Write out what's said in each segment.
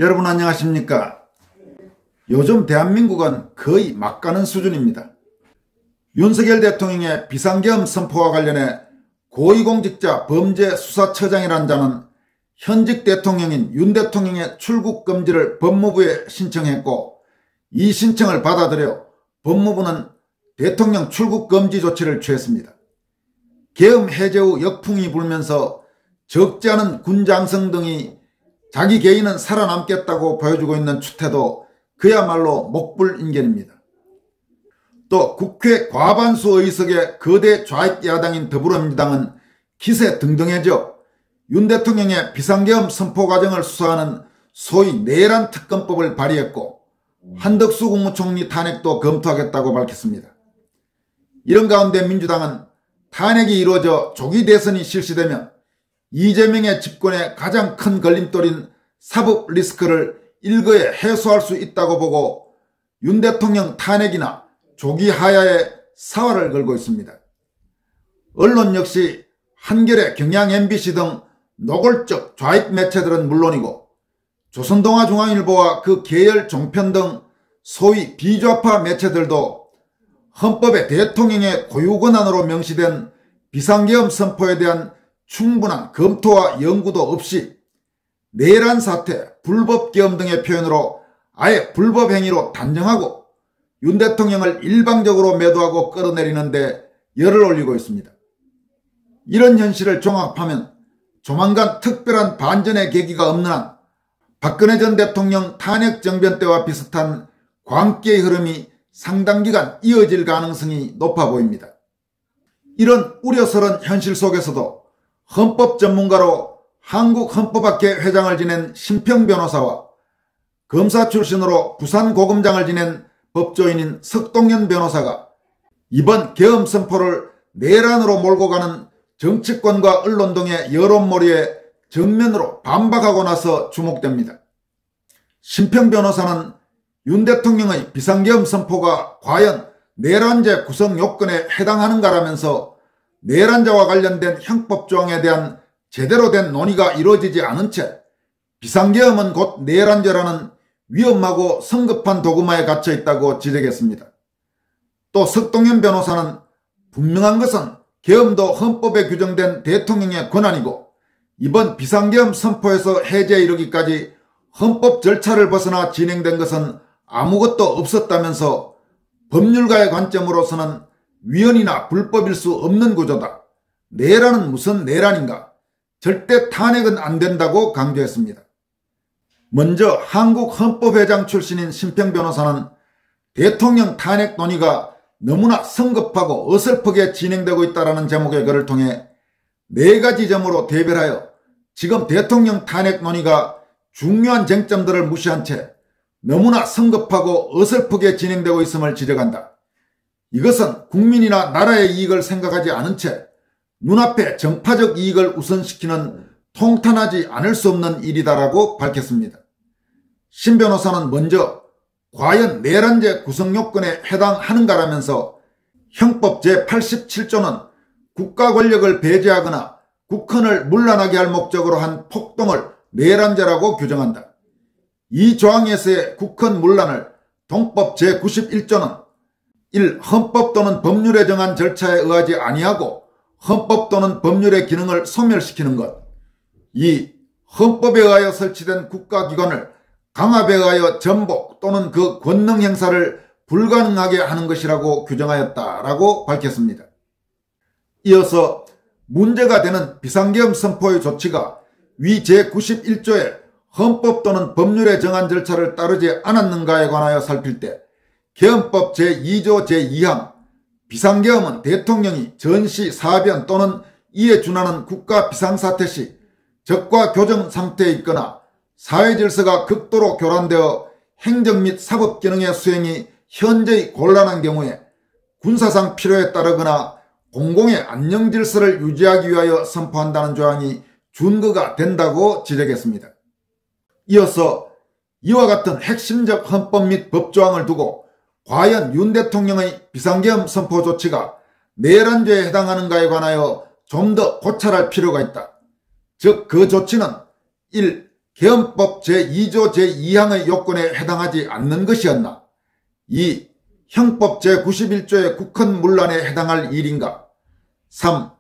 여러분 안녕하십니까? 요즘 대한민국은 거의 막가는 수준입니다. 윤석열 대통령의 비상계엄 선포와 관련해 고위공직자 범죄수사처장이라는 자는 현직 대통령인 윤 대통령의 출국 금지를 법무부에 신청했고, 이 신청을 받아들여 법무부는 대통령 출국 금지 조치를 취했습니다. 계엄 해제 후 역풍이 불면서 적지 않은 군장성 등이 자기 개인은 살아남겠다고 보여주고 있는 추태도 그야말로 목불인견입니다. 또 국회 과반수 의석의 거대 좌익 야당인 더불어민주당은 기세 등등해져 윤 대통령의 비상계엄 선포 과정을 수사하는 소위 내란 특검법을 발의했고, 한덕수 국무총리 탄핵도 검토하겠다고 밝혔습니다. 이런 가운데 민주당은 탄핵이 이루어져 조기 대선이 실시되면 이재명의 집권에 가장 큰 걸림돌인 사법 리스크를 일거에 해소할 수 있다고 보고 윤 대통령 탄핵이나 조기 하야에 사활을 걸고 있습니다. 언론 역시 한겨레, 경향 MBC 등 노골적 좌익 매체들은 물론이고 조선동아중앙일보와 그 계열 종편 등 소위 비좌파 매체들도 헌법에 대통령의 고유권한으로 명시된 비상계엄 선포에 대한 충분한 검토와 연구도 없이 내란 사태, 불법계엄 등의 표현으로 아예 불법 행위로 단정하고 윤 대통령을 일방적으로 매도하고 끌어내리는데 열을 올리고 있습니다. 이런 현실을 종합하면 조만간 특별한 반전의 계기가 없는 한 박근혜 전 대통령 탄핵 정변 때와 비슷한 광기의 흐름이 상당 기간 이어질 가능성이 높아 보입니다. 이런 우려스러운 현실 속에서도 헌법 전문가로 한국헌법학회 회장을 지낸 심평 변호사와 검사 출신으로 부산고검장을 지낸 법조인인 석동현 변호사가 이번 계엄 선포를 내란으로 몰고 가는 정치권과 언론 등의 여론몰이에 정면으로 반박하고 나서 주목됩니다. 심평 변호사는 윤 대통령의 비상계엄 선포가 과연 내란죄 구성 요건에 해당하는가라면서 내란자와 관련된 형법 조항에 대한 제대로 된 논의가 이루어지지 않은 채 비상계엄은 곧 내란죄라는 위험하고 성급한 도구마에 갇혀 있다고 지적했습니다. 또 석동현 변호사는 분명한 것은 계엄도 헌법에 규정된 대통령의 권한이고 이번 비상계엄 선포에서 해제에 이르기까지 헌법 절차를 벗어나 진행된 것은 아무것도 없었다면서 법률가의 관점으로서는 위헌이나 불법일 수 없는 구조다. 내란은 무슨 내란인가? 절대 탄핵은 안 된다고 강조했습니다. 먼저 한국헌법회장 출신인 심평 변호사는 대통령 탄핵 논의가 너무나 성급하고 어설프게 진행되고 있다는 제목의 글을 통해 4가지 점으로 대별하여 지금 대통령 탄핵 논의가 중요한 쟁점들을 무시한 채 너무나 성급하고 어설프게 진행되고 있음을 지적한다. 이것은 국민이나 나라의 이익을 생각하지 않은 채 눈앞에 정파적 이익을 우선시키는 통탄하지 않을 수 없는 일이다라고 밝혔습니다. 심 변호사는 먼저 과연 내란죄 구성요건에 해당하는가라면서 형법 제87조는 국가 권력을 배제하거나 국헌을 문란하게 할 목적으로 한 폭동을 내란죄라고 규정한다. 이 조항에서의 국헌 문란을 동법 제91조는 1. 헌법 또는 법률에 정한 절차에 의하지 아니하고 헌법 또는 법률의 기능을 소멸시키는 것. 2. 헌법에 의하여 설치된 국가기관을 강압에 의하여 전복 또는 그 권능 행사를 불가능하게 하는 것이라고 규정하였다라고 밝혔습니다. 이어서 문제가 되는 비상계엄 선포의 조치가 위 제91조에 헌법 또는 법률에 정한 절차를 따르지 않았는가에 관하여 살필 때 계엄법 제2조 제2항 비상계엄은 대통령이 전시, 사변 또는 이에 준하는 국가 비상사태 시 적과 교정 상태에 있거나 사회질서가 극도로 교란되어 행정 및 사법 기능의 수행이 현저히 곤란한 경우에 군사상 필요에 따르거나 공공의 안녕질서를 유지하기 위하여 선포한다는 조항이 준거가 된다고 지적했습니다. 이어서 이와 같은 핵심적 헌법 및 법조항을 두고 과연 윤 대통령의 비상계엄 선포 조치가 내란죄에 해당하는가에 관하여 좀 더 고찰할 필요가 있다. 즉 그 조치는 1. 계엄법 제2조 제2항의 요건에 해당하지 않는 것이었나? 2. 형법 제91조의 국헌 문란에 해당할 일인가? 3.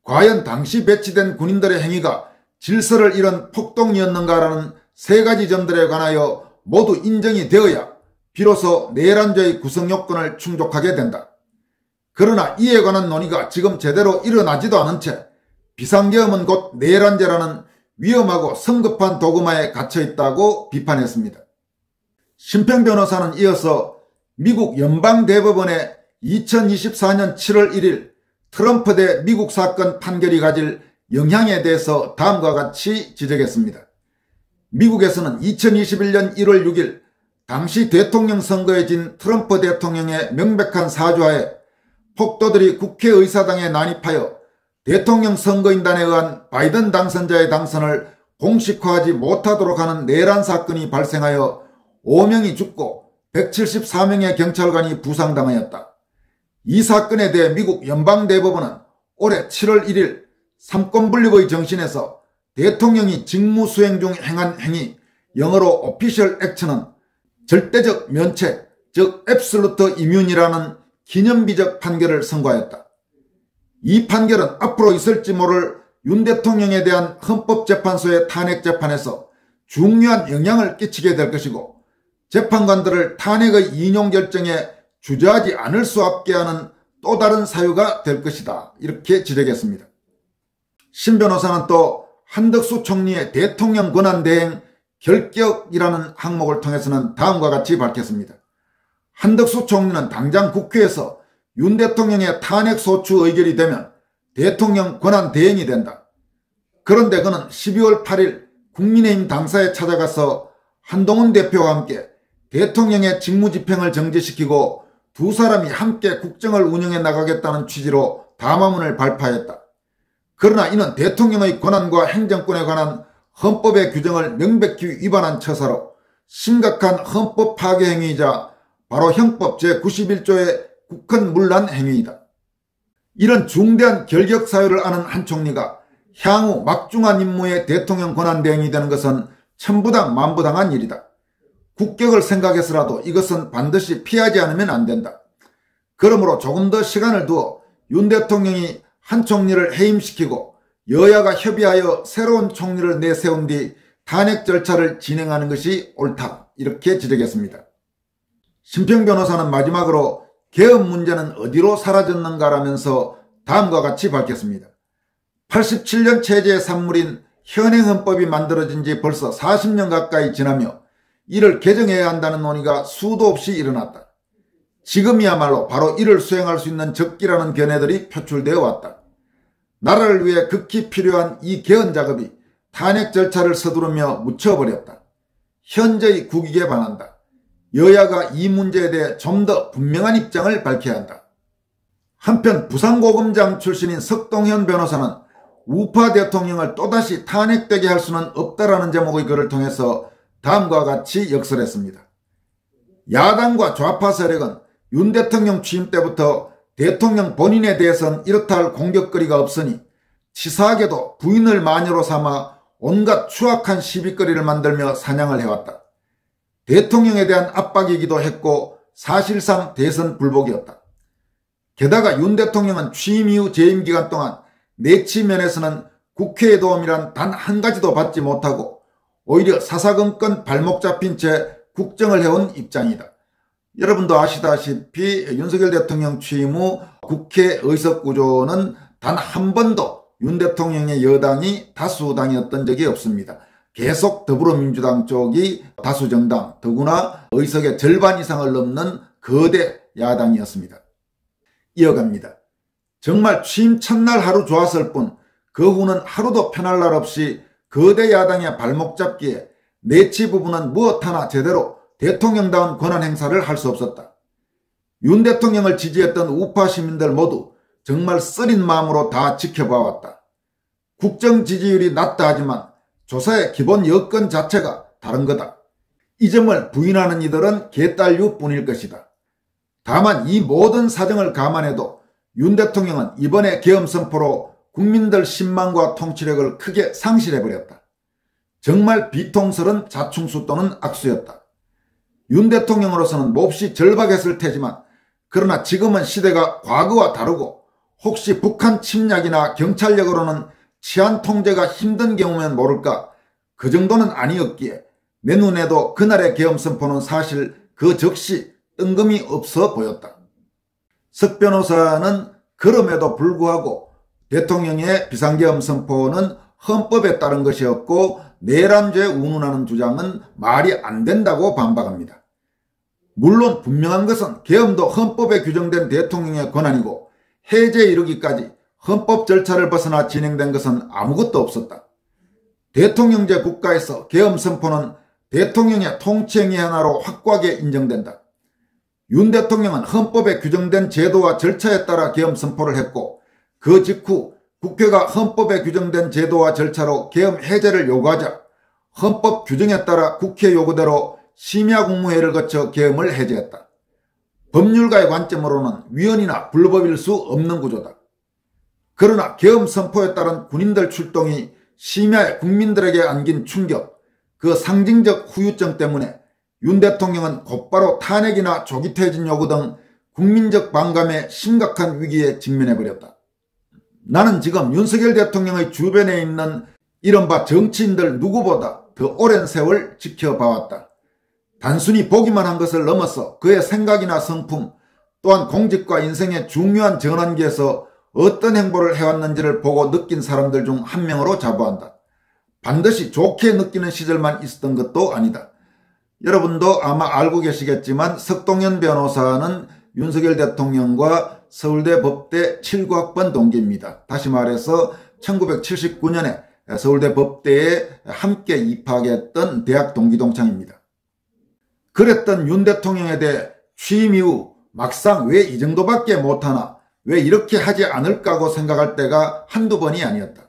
과연 당시 배치된 군인들의 행위가 질서를 잃은 폭동이었는가라는 세 가지 점들에 관하여 모두 인정이 되어야 비로소 내란죄의 구성요건을 충족하게 된다. 그러나 이에 관한 논의가 지금 제대로 일어나지도 않은 채 비상계엄은 곧 내란죄라는 위험하고 성급한 도구마에 갇혀있다고 비판했습니다. 심평 변호사는 이어서 미국 연방대법원의 2024년 7월 1일 트럼프 대 미국 사건 판결이 가질 영향에 대해서 다음과 같이 지적했습니다. 미국에서는 2021년 1월 6일 당시 대통령 선거에 진 트럼프 대통령의 명백한 사주하에 폭도들이 국회의사당에 난입하여 대통령 선거인단에 의한 바이든 당선자의 당선을 공식화하지 못하도록 하는 내란 사건이 발생하여 5명이 죽고 174명의 경찰관이 부상당하였다. 이 사건에 대해 미국 연방대법원은 올해 7월 1일 삼권분립의 정신에서 대통령이 직무수행 중 행한 행위, 영어로 오피셜 액션은 절대적 면책, 즉 앱솔루트 이뮨이라는 기념비적 판결을 선고하였다. 이 판결은 앞으로 있을지 모를 윤 대통령에 대한 헌법재판소의 탄핵재판에서 중요한 영향을 끼치게 될 것이고 재판관들을 탄핵의 인용 결정에 주저하지 않을 수 없게 하는 또 다른 사유가 될 것이다. 이렇게 지적했습니다. 신 변호사는 또 한덕수 총리의 대통령 권한대행 결격이라는 항목을 통해서는 다음과 같이 밝혔습니다. 한덕수 총리는 당장 국회에서 윤 대통령의 탄핵소추 의결이 되면 대통령 권한대행이 된다. 그런데 그는 12월 8일 국민의힘 당사에 찾아가서 한동훈 대표와 함께 대통령의 직무집행을 정지시키고 두 사람이 함께 국정을 운영해 나가겠다는 취지로 담화문을 발표했다. 그러나 이는 대통령의 권한과 행정권에 관한 헌법의 규정을 명백히 위반한 처사로 심각한 헌법 파괴 행위이자 바로 형법 제91조의 국헌문란 행위이다. 이런 중대한 결격 사유를 아는 한 총리가 향후 막중한 임무의 대통령 권한대행이 되는 것은 천부당 만부당한 일이다. 국격을 생각해서라도 이것은 반드시 피하지 않으면 안 된다. 그러므로 조금 더 시간을 두어 윤 대통령이 한 총리를 해임시키고 여야가 협의하여 새로운 총리를 내세운 뒤 탄핵 절차를 진행하는 것이 옳다. 이렇게 지적했습니다. 심평 변호사는 마지막으로 계엄 문제는 어디로 사라졌는가라면서 다음과 같이 밝혔습니다. 87년 체제의 산물인 현행헌법이 만들어진 지 벌써 40년 가까이 지나며 이를 개정해야 한다는 논의가 수도 없이 일어났다. 지금이야말로 바로 이를 수행할 수 있는 적기라는 견해들이 표출되어 왔다. 나라를 위해 극히 필요한 이 개헌 작업이 탄핵 절차를 서두르며 묻혀버렸다. 현재의 국익에 반한다. 여야가 이 문제에 대해 좀 더 분명한 입장을 밝혀야 한다. 한편 부산고검장 출신인 석동현 변호사는 우파 대통령을 또다시 탄핵되게 할 수는 없다라는 제목의 글을 통해서 다음과 같이 역설했습니다. 야당과 좌파 세력은 윤 대통령 취임 때부터 대통령 본인에 대해서는 이렇다 할 공격거리가 없으니 치사하게도 부인을 마녀로 삼아 온갖 추악한 시비거리를 만들며 사냥을 해왔다. 대통령에 대한 압박이기도 했고 사실상 대선 불복이었다. 게다가 윤 대통령은 취임 이후 재임 기간 동안 내치 면에서는 국회의 도움이란 단 한 가지도 받지 못하고 오히려 사사건건 발목 잡힌 채 국정을 해온 입장이다. 여러분도 아시다시피 윤석열 대통령 취임 후 국회 의석 구조는 단 한 번도 윤 대통령의 여당이 다수당이었던 적이 없습니다. 계속 더불어민주당 쪽이 다수정당, 더구나 의석의 절반 이상을 넘는 거대 야당이었습니다. 이어갑니다. 정말 취임 첫날 하루 좋았을 뿐 그 후는 하루도 편할 날 없이 거대 야당의 발목 잡기에 내치 부분은 무엇 하나 제대로 대통령다운 권한 행사를 할 수 없었다. 윤 대통령을 지지했던 우파 시민들 모두 정말 쓰린 마음으로 다 지켜봐왔다. 국정 지지율이 낮다 하지만 조사의 기본 여건 자체가 다른 거다. 이 점을 부인하는 이들은 개딸류뿐일 것이다. 다만 이 모든 사정을 감안해도 윤 대통령은 이번에 계엄 선포로 국민들 신망과 통치력을 크게 상실해버렸다. 정말 비통스런 자충수 또는 악수였다. 윤 대통령으로서는 몹시 절박했을 테지만 그러나 지금은 시대가 과거와 다르고 혹시 북한 침략이나 경찰력으로는 치안 통제가 힘든 경우면 모를까 그 정도는 아니었기에 내 눈에도 그날의 계엄 선포는 사실 그 즉시 뜬금이 없어 보였다. 석 변호사는 그럼에도 불구하고 대통령의 비상계엄 선포는 헌법에 따른 것이었고 내란죄 운운하는 주장은 말이 안 된다고 반박합니다. 물론 분명한 것은 계엄도 헌법에 규정된 대통령의 권한이고 해제에 이르기까지 헌법 절차를 벗어나 진행된 것은 아무것도 없었다. 대통령제 국가에서 계엄 선포는 대통령의 통치행위 하나로 확고하게 인정된다. 윤 대통령은 헌법에 규정된 제도와 절차에 따라 계엄 선포를 했고 그 직후 국회가 헌법에 규정된 제도와 절차로 계엄 해제를 요구하자 헌법 규정에 따라 국회 요구대로 심야 국무회의를 거쳐 계엄을 해제했다. 법률가의 관점으로는 위헌이나 불법일 수 없는 구조다. 그러나 계엄 선포에 따른 군인들 출동이 심야에 국민들에게 안긴 충격, 그 상징적 후유증 때문에 윤 대통령은 곧바로 탄핵이나 조기 퇴진 요구 등 국민적 반감의 심각한 위기에 직면해버렸다. 나는 지금 윤석열 대통령의 주변에 있는 이른바 정치인들 누구보다 더 오랜 세월 지켜봐왔다. 단순히 보기만 한 것을 넘어서 그의 생각이나 성품 또한 공직과 인생의 중요한 전환기에서 어떤 행보를 해왔는지를 보고 느낀 사람들 중 한 명으로 자부한다. 반드시 좋게 느끼는 시절만 있었던 것도 아니다. 여러분도 아마 알고 계시겠지만 석동현 변호사는 윤석열 대통령과 서울대 법대 79학번 동기입니다. 다시 말해서 1979년에 서울대 법대에 함께 입학했던 대학 동기 동창입니다. 그랬던 윤 대통령에 대해 취임 이후 막상 왜 이 정도밖에 못하나, 왜 이렇게 하지 않을까고 생각할 때가 한두 번이 아니었다.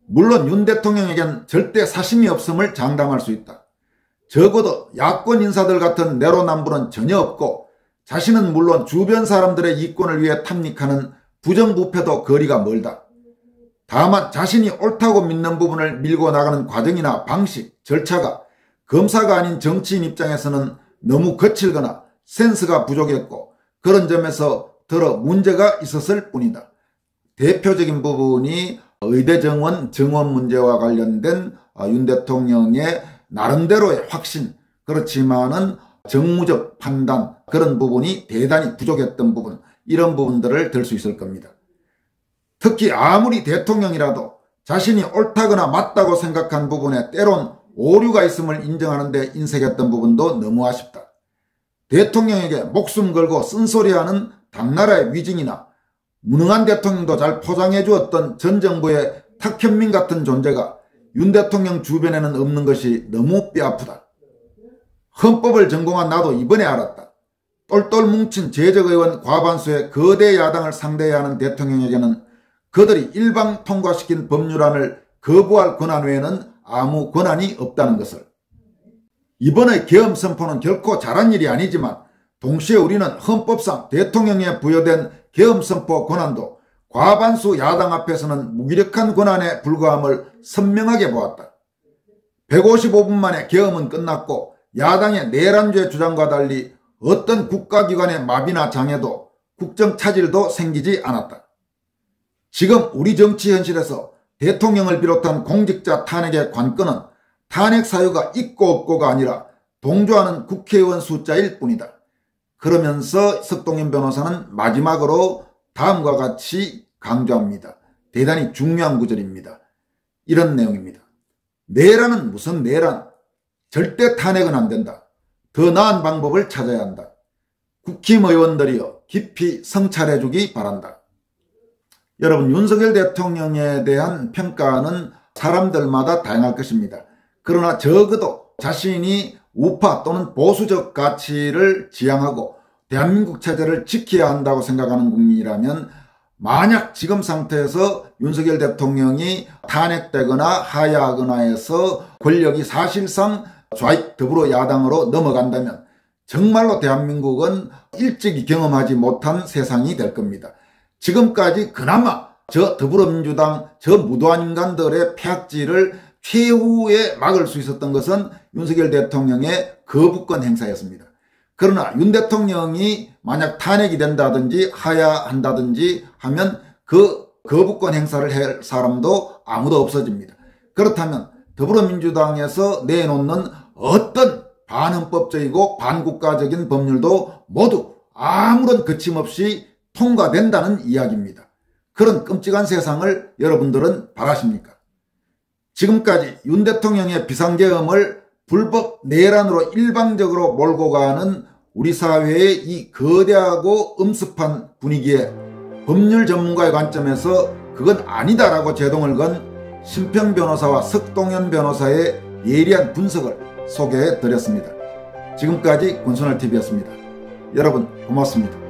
물론 윤 대통령에겐 절대 사심이 없음을 장담할 수 있다. 적어도 야권 인사들 같은 내로남불은 전혀 없고 자신은 물론 주변 사람들의 이권을 위해 탐닉하는 부정부패도 거리가 멀다. 다만 자신이 옳다고 믿는 부분을 밀고 나가는 과정이나 방식, 절차가 검사가 아닌 정치인 입장에서는 너무 거칠거나 센스가 부족했고 그런 점에서 더러 문제가 있었을 뿐이다. 대표적인 부분이 의대 정원 문제와 관련된 윤 대통령의 나름대로의 확신, 그렇지만은 정무적 판단, 그런 부분이 대단히 부족했던 부분, 이런 부분들을 들 수 있을 겁니다. 특히 아무리 대통령이라도 자신이 옳다거나 맞다고 생각한 부분에 때론 오류가 있음을 인정하는 데 인색했던 부분도 너무 아쉽다. 대통령에게 목숨 걸고 쓴소리하는 당나라의 위증이나 무능한 대통령도 잘 포장해 주었던 전 정부의 탁현민 같은 존재가 윤 대통령 주변에는 없는 것이 너무 뼈아프다. 헌법을 전공한 나도 이번에 알았다. 똘똘 뭉친 재적의원 과반수의 거대 야당을 상대해야 하는 대통령에게는 그들이 일방 통과시킨 법률안을 거부할 권한 외에는 아무 권한이 없다는 것을. 이번의 계엄 선포는 결코 잘한 일이 아니지만 동시에 우리는 헌법상 대통령에 부여된 계엄 선포 권한도 과반수 야당 앞에서는 무기력한 권한에 불과함을 선명하게 보았다. 155분 만에 계엄은 끝났고 야당의 내란죄 주장과 달리 어떤 국가기관의 마비나 장애도 국정 차질도 생기지 않았다. 지금 우리 정치 현실에서 대통령을 비롯한 공직자 탄핵의 관건은 탄핵 사유가 있고 없고가 아니라 동조하는 국회의원 숫자일 뿐이다. 그러면서 석동현 변호사는 마지막으로 다음과 같이 강조합니다. 대단히 중요한 구절입니다. 이런 내용입니다. 내란은 무슨 내란? 절대 탄핵은 안 된다. 더 나은 방법을 찾아야 한다. 국힘의원들이여 깊이 성찰해 주기 바란다. 여러분, 윤석열 대통령에 대한 평가는 사람들마다 다양할 것입니다. 그러나 적어도 자신이 우파 또는 보수적 가치를 지향하고 대한민국 체제를 지켜야 한다고 생각하는 국민이라면 만약 지금 상태에서 윤석열 대통령이 탄핵되거나 하야하거나 해서 권력이 사실상 좌익 더불어 야당으로 넘어간다면 정말로 대한민국은 일찍이 경험하지 못한 세상이 될 겁니다. 지금까지 그나마 저 더불어민주당 저 무도한 인간들의 폐악질을 최후에 막을 수 있었던 것은 윤석열 대통령의 거부권 행사였습니다. 그러나 윤 대통령이 만약 탄핵이 된다든지 하야한다든지 하면 그 거부권 행사를 할 사람도 아무도 없어집니다. 그렇다면 더불어민주당에서 내놓는 어떤 반헌법적이고 반국가적인 법률도 모두 아무런 거침없이 통과된다는 이야기입니다. 그런 끔찍한 세상을 여러분들은 바라십니까? 지금까지 윤 대통령의 비상계엄을 불법 내란으로 일방적으로 몰고 가는 우리 사회의 이 거대하고 엄습한 분위기에 법률 전문가의 관점에서 그건 아니다라고 제동을 건 심평 변호사와 석동현 변호사의 예리한 분석을 소개해 드렸습니다. 지금까지 권순월TV였습니다. 여러분 고맙습니다.